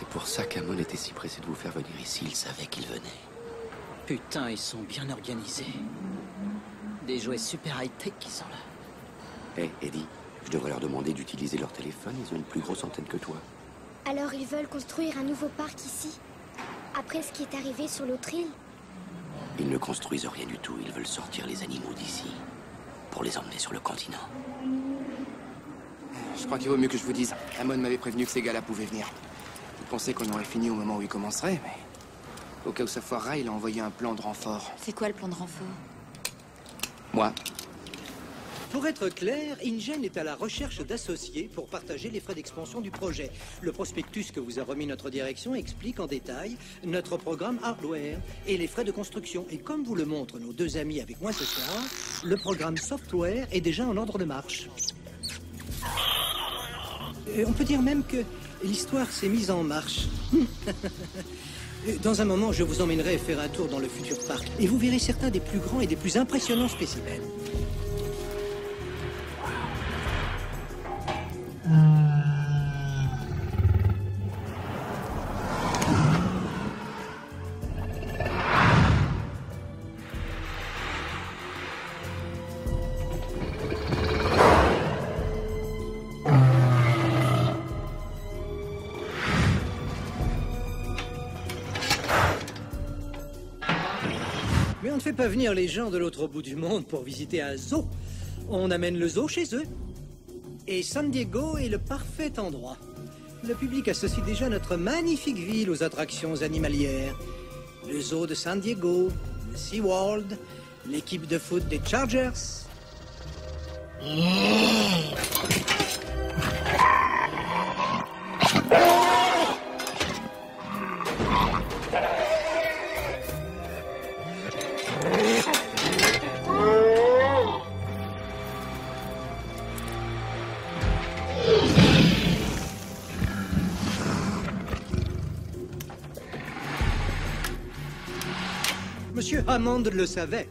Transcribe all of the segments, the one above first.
C'est pour ça qu'Amon était si pressé de vous faire venir ici. Il savait qu'il venait. Putain, ils sont bien organisés. Des jouets super high-tech qui sont là. Hé, Eddie, je devrais leur demander d'utiliser leur téléphone. Ils ont une plus grosse antenne que toi. Alors ils veulent construire un nouveau parc ici? Après ce qui est arrivé sur l'autre île? Ils ne construisent rien du tout. Ils veulent sortir les animaux d'ici. Pour les emmener sur le continent. Je crois qu'il vaut mieux que je vous dise. Amon m'avait prévenu que ces gars-là pouvaient venir. Il pensait qu'on aurait fini au moment où ils commenceraient, mais... Au cas où ça foirerait, il a envoyé un plan de renfort. C'est quoi le plan de renfort? Moi. Pour être clair, InGen est à la recherche d'associés pour partager les frais d'expansion du projet. Le prospectus que vous a remis notre direction explique en détail notre programme hardware et les frais de construction. Et comme vous le montrent nos deux amis avec moi ce soir, le programme software est déjà en ordre de marche. On peut dire même que l'histoire s'est mise en marche. Dans un moment, je vous emmènerai faire un tour dans le futur parc et vous verrez certains des plus grands et des plus impressionnants spécimens. Mais on ne fait pas venir les gens de l'autre bout du monde pour visiter un zoo. On amène le zoo chez eux. Et San Diego est le parfait endroit. Le public associe déjà notre magnifique ville aux attractions animalières. Le zoo de San Diego, le SeaWorld, l'équipe de foot des Chargers. Monsieur Hammond le savait.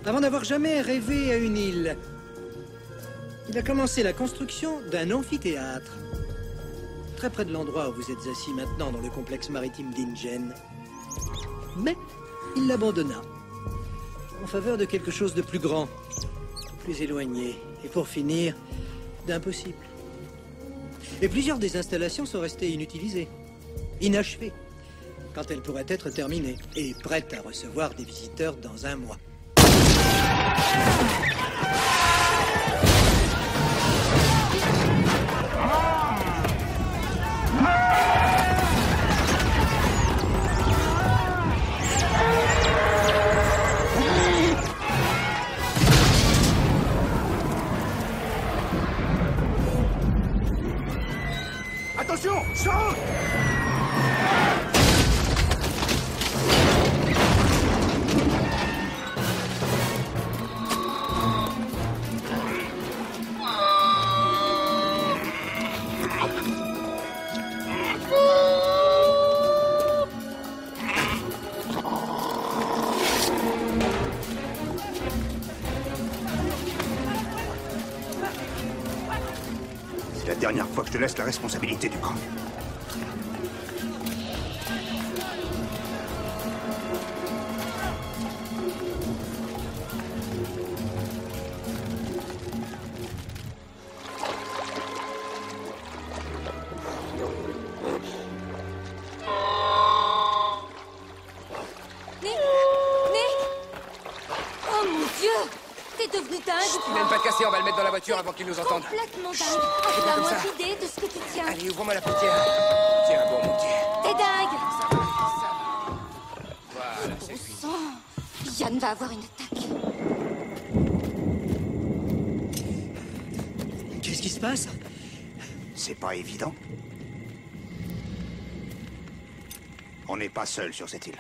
Avant d'avoir jamais rêvé à une île, il a commencé la construction d'un amphithéâtre. Très près de l'endroit où vous êtes assis maintenant dans le complexe maritime d'InGen. Mais il l'abandonna. En faveur de quelque chose de plus grand, plus éloigné. Et pour finir, d'impossible. Et plusieurs des installations sont restées inutilisées, inachevées. Quand elle pourrait être terminée et prête à recevoir des visiteurs dans un mois. Attention, saute! C'est la dernière fois que je te laisse la responsabilité du camp. Il n'aime pas te casser, on va le mettre dans la voiture avant qu'il nous entende. Complètement dingue. J'ai la comme ça. moindre idée de ce que tu tiens. Allez, ouvre-moi la portière. Tiens, bon, mon Dieu. T'es dingue. Voilà, c'est Bon fini. sang. Yann va avoir une attaque. Qu'est-ce qui se passe? C'est pas évident. On n'est pas seul sur cette île.